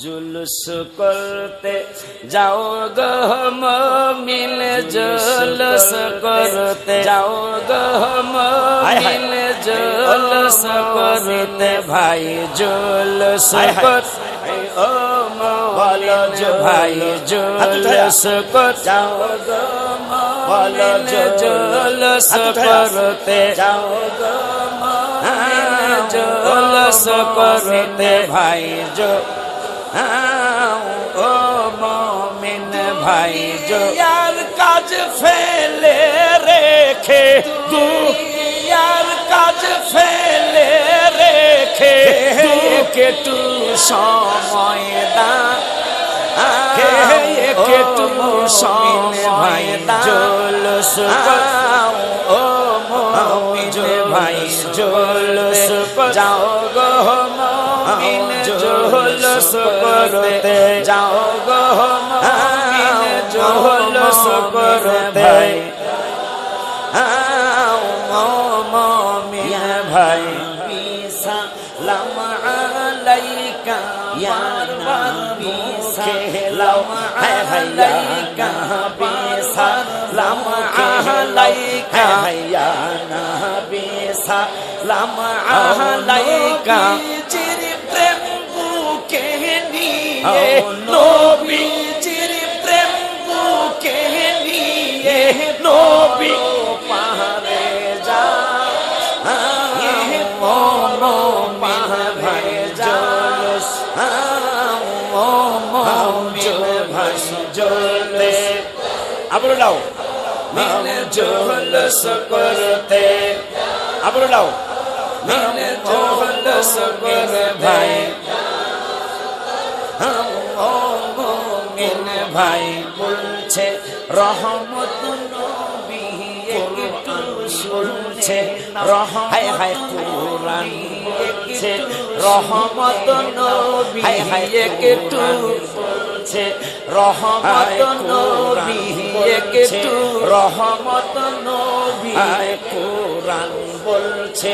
जुलूस करते जाओ गो मोमिन, जुलूस करते जाओ गो मोमिन, जुलूस करते भाई जुलूस करते ओ मोमिन भाई जुलूस कर जाओ गो मोमिन, जुलूस करते जाओ गो मोमिन, जुलूस करते भाई जो ओ मोमिन भाई जो यार काज फैले रेखे तू यार काज फैले रेखे के तू समय दान के तू समय दान जुलूस ओ मोमिन भाई जुलूस जाओ गो मोमिन, जुलूस करते जाओ गो मोमिन, जुलूस करते ओ मोमिन भाई सलाम अलैका या नबी सलाम अलैका सलाम अलैका या नबी सलाम अलैका चिर प्रेम बुके निये नबीजिर प्रेम बुके निये नबी पारे जा ओ मोमिन भाई जुलूस ओ मोमिन भाई जुलूस আবার দাও মিনে जुलूस করতে আবার দাও মিনে जुलूस করে ভাই ও মোমিন ভাই বলছে রহমত নবী একটু শুনছে হায় হায় কুরআন বলছে রহমত নবী একটু বলছে রহমত নবী একটু রহমত নবী কুরআন বলছে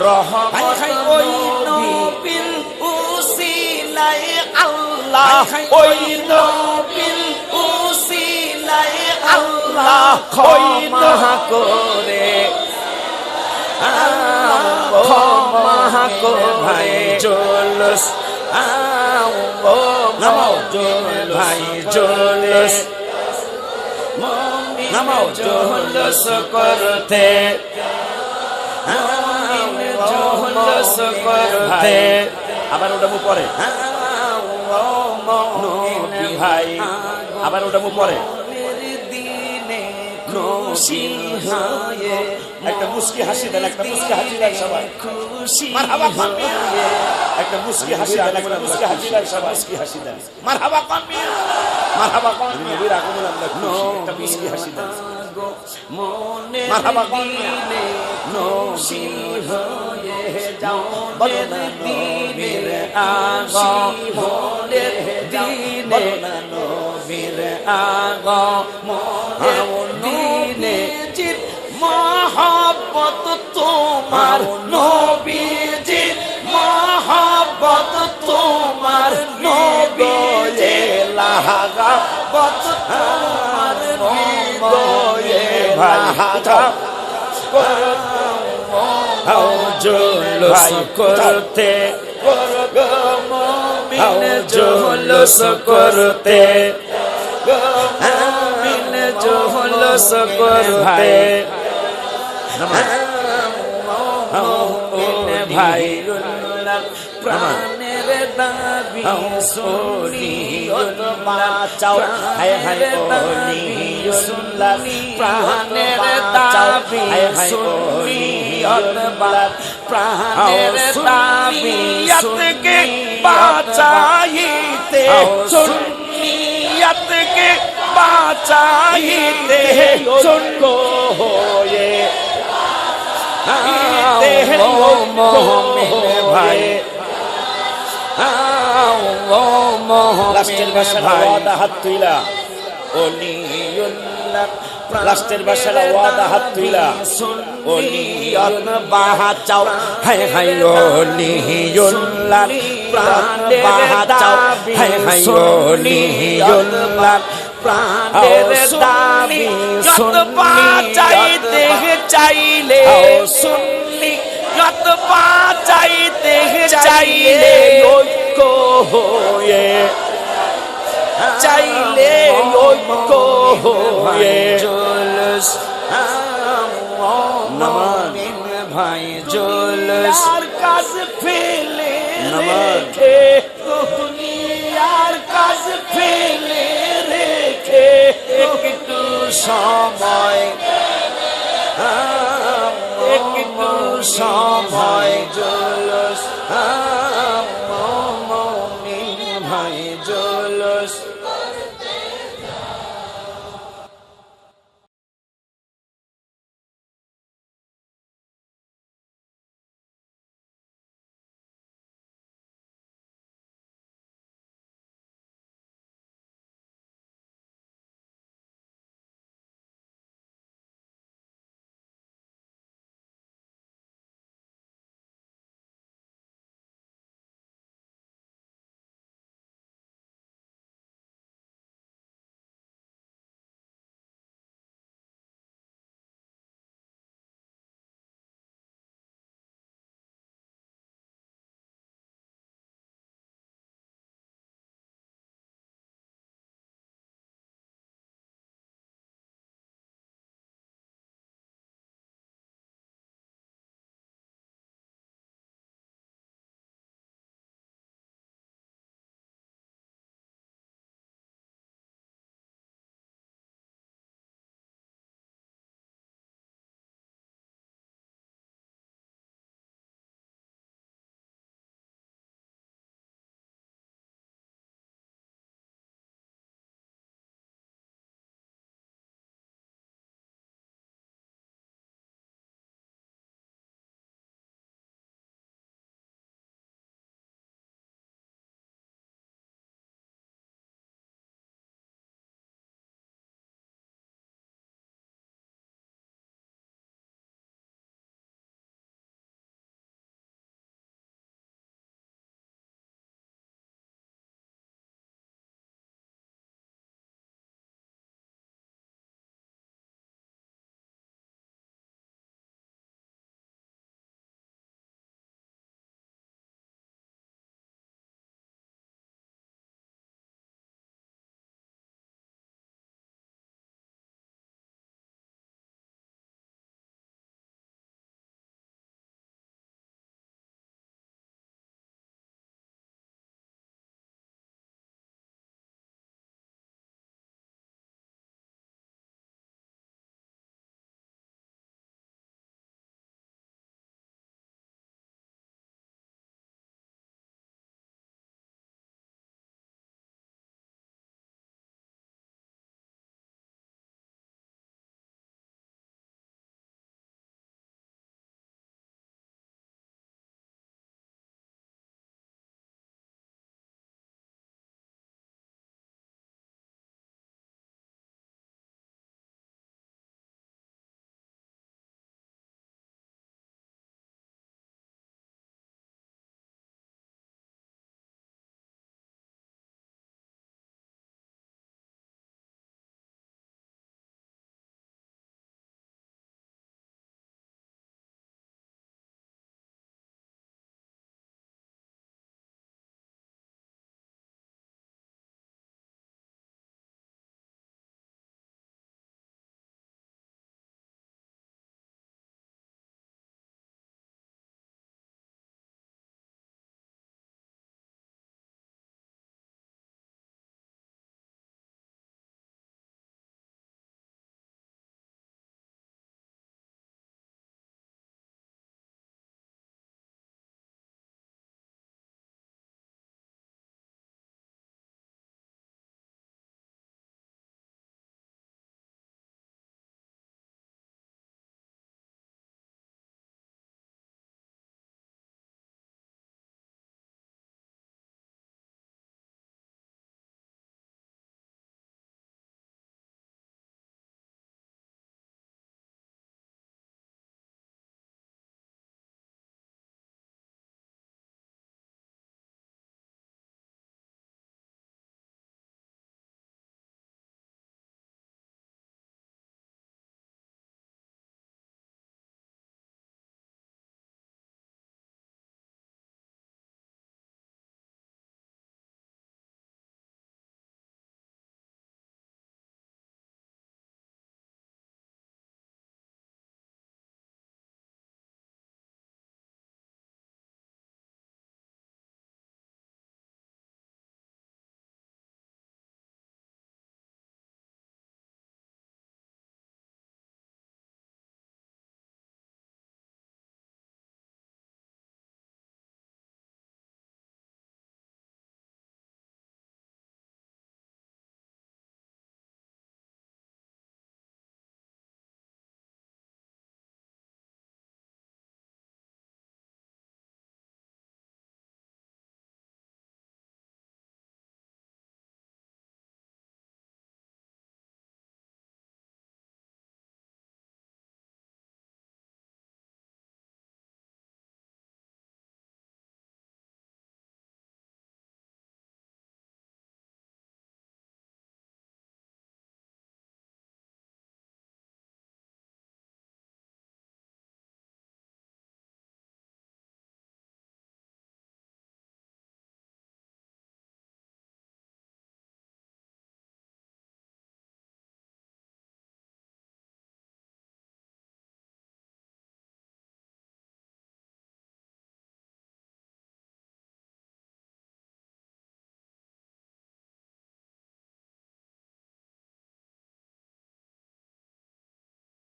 রহমত নবীর উসিলায় আল্লাহ ওই নবীর উসিলায় আল্লাহ ক্ষমা করে ক্ষমা করে ভাই जुलूस ও মোমিন ভাই जुलूस মোমিন जुलूस করতে মোমিন जुलूस করতে আবার ওটাবো পরে ও মোমিন ভাই আবার ওটাবো পরে দিনে খুশি হয়ে একটা মুস্কি হাসি দেন, একটা মুস্কি হাসি দেন সবাই খুশি মারহাবা কামিয়া একটা মুস্কি হাসি দেন, একটা মুস্কি হাসি দেন সবাই মুস্কি হাসি দেন মারহাবা কামিয়া মারহাবা কামিয়া নবীর আগমন আমরা খুশি একটা মুস্কি হাসি দেন মনে মারহাবা কামিয়া খুশি হয়ে যাও বলনা নবীর আগমনের দিনে নবীর আগমনের দিনে চির মহব্বত তোমার নবীজির মহব্বত তোমার নবীয়ে লাগাবত তোমার নবীয়ে ভাষা जुलूस करते मोमिन जुलूस करते मोमिन जुलूस करते মোমিন ভাই প্রাণের দাবি শরীয়ত বাঁচাও হায় হায় ওলি প্রাণের দাবি শরীয়ত প্রাণের দাবি সুন্নিয়তকে বাঁচাইতে সুন্নিয়তকে বাঁচাইতে সুন্নত হয়ে ও মোমিন ভাই ও মোমিন ভাই হাত তুইলা ওলিউল্লাহ লাস্টের বাসারা ওয়াদা হাত তুইলা ওলিয়ত বাঁচাও হায় হায় ওলিয়ুল্লাহ প্রাণ বাঁচাও হায় হায় ওলিয়ুল্লাহ প্রাণের দাবি যত বাঁচাইতে চাইলে সুন্নি যত বাঁচাইতে চাইলে ঐক্য হয়ে চাইলে ঐক্য হয়ে জলস মুমিন ভাই জলস কাজ ফেলে রেখে দুনিয়ার কাজ ফেলে রেখে একটু সময় একটু সময় জলস মুমিন ভাই জলস